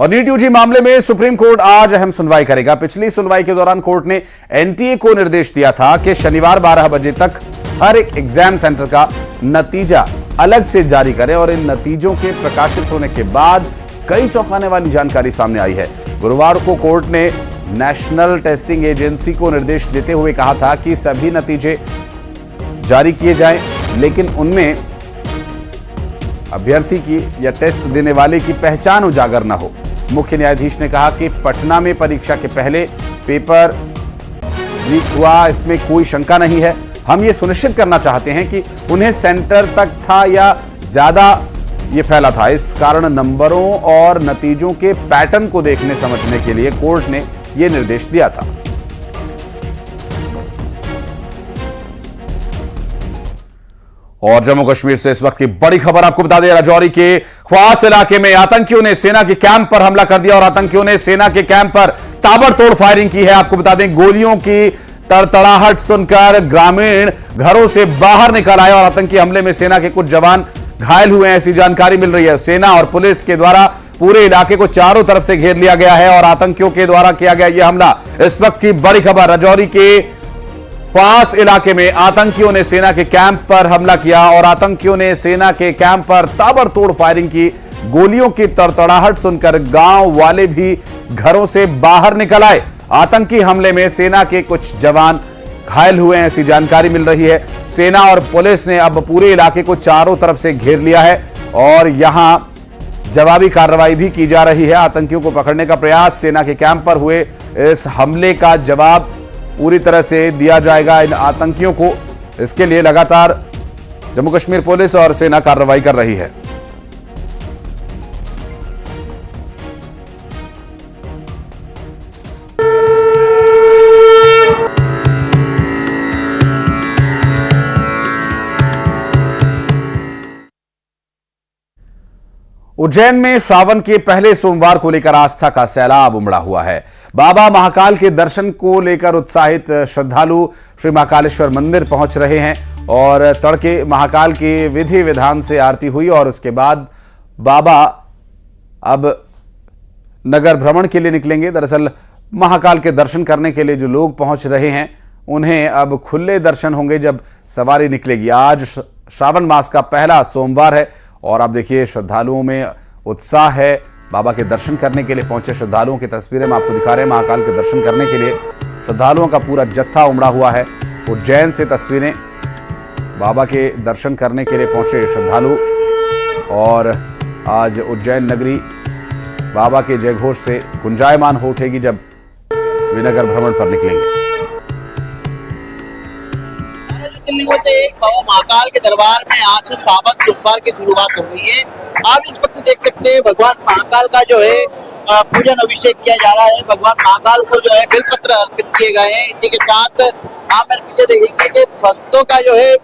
और NEET UG मामले में सुप्रीम कोर्ट आज अहम सुनवाई करेगा। पिछली सुनवाई के दौरान कोर्ट ने एनटीए को निर्देश दिया था कि शनिवार 12 बजे तक हर एक एग्जाम सेंटर का नतीजा अलग से जारी करें और इन नतीजों के प्रकाशित होने के बाद कई चौंकाने वाली जानकारी सामने आई है। गुरुवार को कोर्ट ने नेशनल टेस्टिंग एजेंसी को निर्देश देते हुए कहा था कि सभी नतीजे जारी किए जाएं, लेकिन उनमें अभ्यर्थी की या टेस्ट देने वाले की पहचान उजागर न हो। मुख्य न्यायाधीश ने कहा कि पटना में परीक्षा के पहले पेपर लीक हुआ, इसमें कोई शंका नहीं है। हम ये सुनिश्चित करना चाहते हैं कि उन्हें सेंटर तक था या ज्यादा ये फैला था। इस कारण नंबरों और नतीजों के पैटर्न को देखने समझने के लिए कोर्ट ने ये निर्देश दिया था। और जम्मू कश्मीर से इस वक्त की बड़ी खबर आपको बता दें, राजौरी के ख्वास इलाके में आतंकियों ने सेना के कैंप पर हमला कर दिया और आतंकियों ने सेना के कैंप पर ताबड़तोड़ फायरिंग की है। आपको बता दें, गोलियों की तड़तड़ाहट सुनकर ग्रामीण घरों से बाहर निकल आए और आतंकी हमले में सेना के कुछ जवान घायल हुए हैं, ऐसी जानकारी मिल रही है। सेना और पुलिस के द्वारा पूरे इलाके को चारों तरफ से घेर लिया गया है और आतंकियों के द्वारा किया गया यह हमला इस वक्त की बड़ी खबर। राजौरी के ख्वास इलाके में आतंकियों ने सेना के कैंप पर हमला किया और आतंकियों ने सेना के कैंप पर ताबड़तोड़ फायरिंग की। गोलियों की तड़तड़ाहट सुनकर गांव वाले भी घरों से बाहर निकल आए। आतंकी हमले में सेना के कुछ जवान घायल हुए हैं, ऐसी जानकारी मिल रही है। सेना और पुलिस ने अब पूरे इलाके को चारों तरफ से घेर लिया है और यहां जवाबी कार्रवाई भी की जा रही है। आतंकियों को पकड़ने का प्रयास, सेना के कैंप पर हुए इस हमले का जवाब पूरी तरह से दिया जाएगा इन आतंकियों को। इसके लिए लगातार जम्मू कश्मीर पुलिस और सेना कार्रवाई कर रही है। उज्जैन में श्रावण के पहले सोमवार को लेकर आस्था का सैलाब उमड़ा हुआ है। बाबा महाकाल के दर्शन को लेकर उत्साहित श्रद्धालु श्री महाकालेश्वर मंदिर पहुंच रहे हैं और तड़के महाकाल की विधि विधान से आरती हुई और उसके बाद बाबा अब नगर भ्रमण के लिए निकलेंगे। दरअसल महाकाल के दर्शन करने के लिए जो लोग पहुंच रहे हैं उन्हें अब खुले दर्शन होंगे जब सवारी निकलेगी। आज श्रावण मास का पहला सोमवार है और आप देखिए श्रद्धालुओं में उत्साह है। बाबा के दर्शन करने के लिए पहुंचे श्रद्धालुओं की तस्वीरें हम आपको दिखा रहे हैं। महाकाल के दर्शन करने के लिए श्रद्धालुओं का पूरा जत्था उमड़ा हुआ है। उज्जैन से तस्वीरें, बाबा के दर्शन करने के लिए पहुंचे श्रद्धालु और आज उज्जैन नगरी बाबा के जयघोष से गुंजायमान हो उठेगी जब वे नगर भ्रमण पर निकलेंगे। दिल्ली से एक बाबा महाकाल के दरबार में आज से सावन सोमवार की शुरुआत हो गई है। आप इस वक्त देख सकते हैं भगवान महाकाल का जो है पूजन अभिषेक किया जा रहा है। भगवान महाकाल को जो है बेलपत्र अर्पित किए गए हैं। इसी के साथ आप मेरे पीछे देखेंगे कि भक्तों का जो है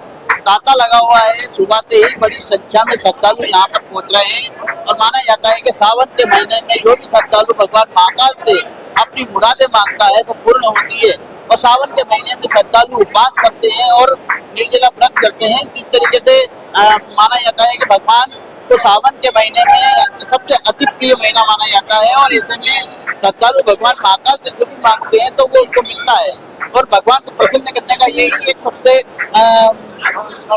तांता लगा हुआ है। सुबह से ही बड़ी संख्या में श्रद्धालु यहाँ पर पहुंच रहे हैं और माना जाता है कि सावन के महीने में जो भी श्रद्धालु भगवान महाकाल से अपनी मुरादें मांगता है वो पूर्ण होती है। और सावन के महीने में श्रद्धालु उपवास करते हैं और निर्जला व्रत करते हैं। इस तरीके से माना जाता है कि भगवान को सावन के महीने में सबसे अति प्रिय महीना माना जाता है और ऐसे में श्रद्धालु भगवान महाकाल से जो भी मांगते हैं तो वो उनको मिलता है और भगवान को प्रसन्न करने का यही एक सबसे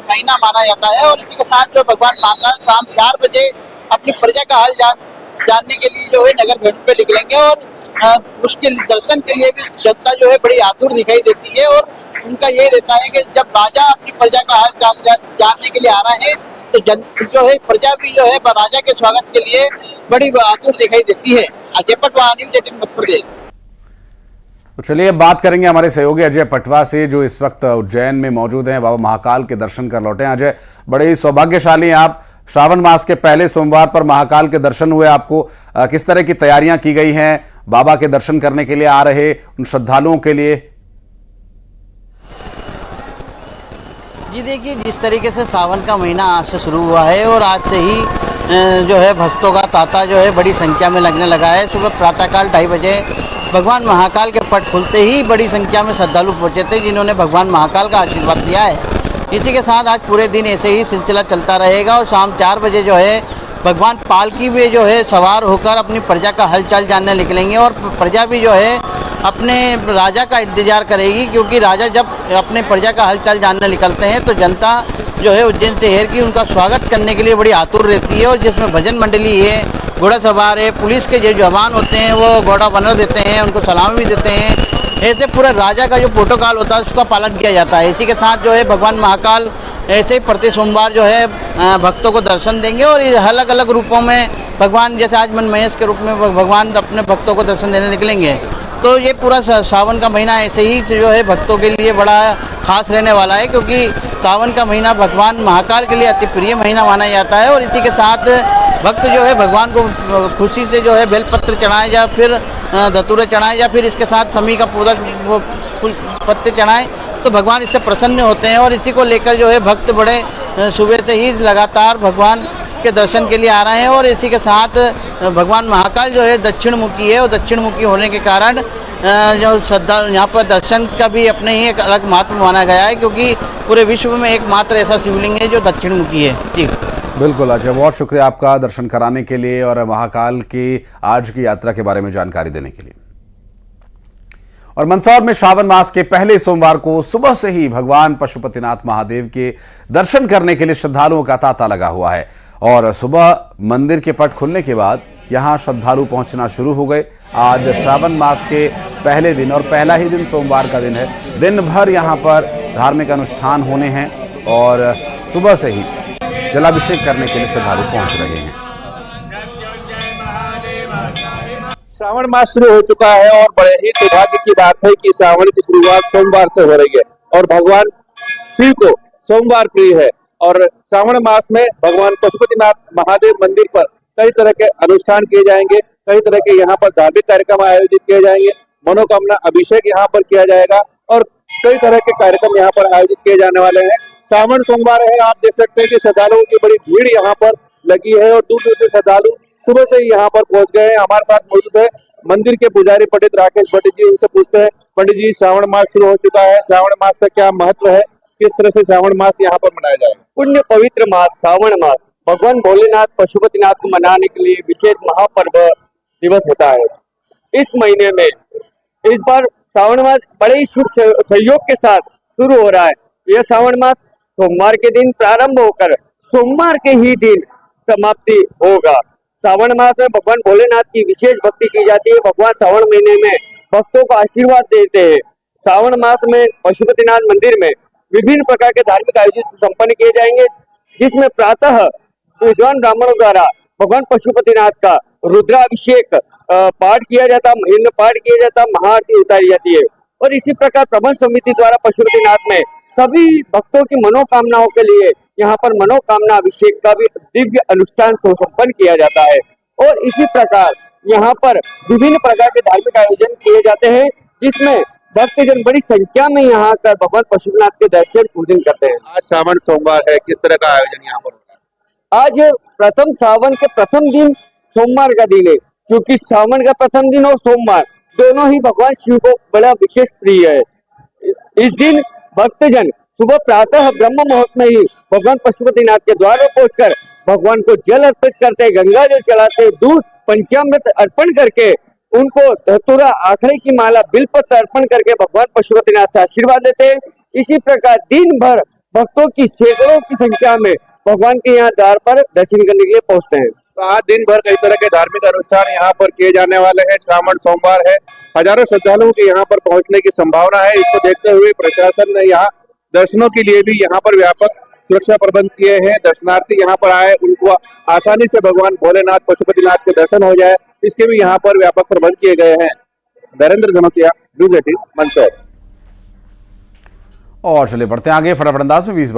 महीना माना जाता है। और इसी के साथ जो भगवान महाकाल शाम 4 बजे अपनी प्रजा का हाल जानने के लिए जो है नगर भ्रमण पे निकलेंगे और उसके दर्शन के लिए भी जनता जो है बड़ी आतुर दिखाई देती है और उनका ये रहता है कि जब राजा अपनी प्रजा का हाल जानने के लिए आ रहे हैं तो जो है प्रजा भी जो है राजा के स्वागत के लिए बड़ी आतुर दिखाई देती है। अजय पटवा, न्यूज़ 18 मध्य प्रदेश। तो चलिए बात करेंगे हमारे सहयोगी अजय पटवा से जो इस वक्त उज्जैन में मौजूद हैं, बाबा महाकाल के दर्शन कर लौटे हैं। अजय, बड़े ही सौभाग्यशाली हैं आप। श्रावण मास के पहले सोमवार पर महाकाल के दर्शन हुए आपको। किस तरह की तैयारियां की गई हैं बाबा के दर्शन करने के लिए आ रहे उन श्रद्धालुओं के लिए? जी देखिए, जिस तरीके से सावन का महीना आज से शुरू हुआ है और आज से ही जो है भक्तों का तांता जो है बड़ी संख्या में लगने लगा है। सुबह प्रातःकाल 2:30 बजे भगवान महाकाल के पट खुलते ही बड़ी संख्या में श्रद्धालु पहुंचे थे जिन्होंने भगवान महाकाल का आशीर्वाद दिया है। इसी के साथ आज पूरे दिन ऐसे ही सिलसिला चलता रहेगा और शाम 4 बजे जो है भगवान पालकी में जो है सवार होकर अपनी प्रजा का हालचाल जानने निकलेंगे और प्रजा भी जो है अपने राजा का इंतजार करेगी, क्योंकि राजा जब अपने प्रजा का हालचाल जानने निकलते हैं तो जनता जो है उज्जैन शहर की उनका स्वागत करने के लिए बड़ी आतुर रहती है। और जिसमें भजन मंडली है, घोड़ा सवार है, पुलिस के जो जवान होते हैं वो घोड़ा बनर देते हैं, उनको सलामी भी देते हैं। ऐसे पूरा राजा का जो प्रोटोकॉल होता है उसका पालन किया जाता है। इसी के साथ जो है भगवान महाकाल ऐसे ही प्रति सोमवार जो है भक्तों को दर्शन देंगे और ये अलग अलग रूपों में भगवान, जैसे आज मन महेश के रूप में भगवान अपने भक्तों को दर्शन देने निकलेंगे। तो ये पूरा सावन का महीना ऐसे ही जो है भक्तों के लिए बड़ा खास रहने वाला है, क्योंकि सावन का महीना भगवान महाकाल के लिए अति प्रिय महीना माना जाता है। और इसी के साथ भक्त जो है भगवान को खुशी से जो है बेलपत्र चढ़ाएं या फिर धतूरे चढ़ाएं या फिर इसके साथ समी का पत्ते चढ़ाएं तो भगवान इससे प्रसन्न होते हैं। और इसी को लेकर जो है भक्त बड़े सुबह से ही लगातार भगवान के दर्शन के लिए आ रहे हैं। और इसी के साथ भगवान महाकाल जो है दक्षिण मुखी है और दक्षिण मुखी होने के कारण जो श्रद्धा यहाँ पर दर्शन का भी अपने ही एक अलग महत्व माना गया है, क्योंकि पूरे विश्व में एकमात्र ऐसा शिवलिंग है जो दक्षिण मुखी है। जी बिल्कुल अजय, बहुत शुक्रिया आपका दर्शन कराने के लिए और महाकाल की आज की यात्रा के बारे में जानकारी देने के लिए। और मंदसौर में श्रावण मास के पहले सोमवार को सुबह से ही भगवान पशुपतिनाथ महादेव के दर्शन करने के लिए श्रद्धालुओं का तांता लगा हुआ है। और सुबह मंदिर के पट खुलने के बाद यहां श्रद्धालु पहुंचना शुरू हो गए। आज श्रावण मास के पहले दिन और पहला ही दिन सोमवार का दिन है। दिन भर यहां पर धार्मिक अनुष्ठान होने हैं और सुबह से ही जलाभिषेक करने के लिए श्रद्धालु पहुंच रहे हैं। श्रावण मास शुरू हो चुका है और बड़े ही सौभाग्य की बात है कि श्रावण की शुरुआत सोमवार से हो रही है और भगवान शिव को सोमवार प्रिय है। और श्रावण मास में भगवान पशुपतिनाथ महादेव मंदिर पर कई तरह के अनुष्ठान किए जाएंगे, कई तरह के यहाँ पर धार्मिक कार्यक्रम आयोजित किए जाएंगे, मनोकामना अभिषेक यहाँ पर किया जाएगा और कई तरह के कार्यक्रम यहाँ पर आयोजित किए जाने वाले हैं। श्रावण सोमवार है, आप देख सकते हैं कि श्रद्धालुओं की बड़ी भीड़ यहाँ पर लगी है और दूर दूर से श्रद्धालु सुबह से ही यहाँ पर पहुंच गए हैं। हमारे साथ मौजूद है मंदिर के पुजारी पंडित राकेश भट्ट जी, उनसे पूछते हैं, पंडित जी श्रावण मास शुरू हो चुका है, श्रावण मास का क्या महत्व है, किस तरह से श्रावण मास यहाँ पर मनाया जाएगा? पुण्य पवित्र मास श्रावण मास भगवान भोलेनाथ पशुपतिनाथ को मनाने के लिए विशेष महापर्व दिवस होता है। इस महीने में इस बार श्रावण मास बड़े ही शुभ सहयोग के साथ शुरू हो रहा है। यह श्रावण मास सोमवार के दिन प्रारंभ होकर सोमवार के ही दिन समाप्ति होगा। श्रावण मास में भगवान भोलेनाथ की विशेष भक्ति की जाती है। भगवान श्रावण महीने में भक्तों को आशीर्वाद देते हैं। श्रावण मास में पशुपतिनाथ मंदिर में विभिन्न प्रकार के धार्मिक आयोजन संपन्न किए जाएंगे, जिसमें प्रातः विद्वान ब्राह्मणों द्वारा भगवान पशुपतिनाथ का रुद्राभिषेक पाठ किया जाता, महेंद्र पाठ किया जाता, महाआरती उतारी जाती है। और इसी प्रकार प्रबंध समिति द्वारा पशुपतिनाथ में सभी भक्तों की मनोकामनाओं के लिए यहाँ पर मनोकामना अभिषेक का भी दिव्य अनुष्ठान संपन्न किया जाता है। और इसी प्रकार यहाँ पर विभिन्न प्रकार के धार्मिक आयोजन किए जाते हैं, जिसमें भक्तजन बड़ी संख्या में यहाँ आकर भगवान पशुपतिनाथ के दर्शन पूजन करते हैं। आज श्रावण सोमवार है, किस तरह का आयोजन यहाँ पर होगा? आज प्रथम श्रावण के प्रथम दिन सोमवार का दिन है, क्योंकि श्रावण का प्रथम दिन और सोमवार दोनों ही भगवान शिव को बड़ा विशेष प्रिय है। इस दिन भक्तजन सुबह प्रातः ब्रह्म मुहूर्त में ही भगवान पशुपतिनाथ के द्वार पर पहुंचकर भगवान को जल अर्पित करते, गंगा जल चढ़ाते, दूध पंचामृत अर्पण करके उनको धतूरा, आखड़े की माला, बिलपत्र अर्पण करके भगवान पशुपतिनाथ से आशीर्वाद लेते हैं। इसी प्रकार दिन भर भक्तों की सैकड़ों की संख्या में भगवान के यहाँ द्वार पर दर्शन करने के लिए पहुंचते हैं। तो आज दिन भर कई तरह के धार्मिक अनुष्ठान यहाँ पर किए जाने वाले हैं। श्रावण सोमवार है, हजारों श्रद्धालुओं के यहाँ पर पहुंचने की संभावना है। इसको देखते हुए प्रशासन ने यहाँ दर्शनों के लिए भी यहाँ पर व्यापक सुरक्षा प्रबंध किए हैं। दर्शनार्थी यहाँ पर आए, उनको आसानी से भगवान भोलेनाथ पशुपतिनाथ के दर्शन हो जाए, इसके भी यहाँ पर व्यापक प्रबंध किए गए हैं। नरेंद्र धनोतिया, न्यूज़ 18 मंदसौर। और चलिए बढ़ते हैं आगे फटाफट अंदाज में 20 बड़ी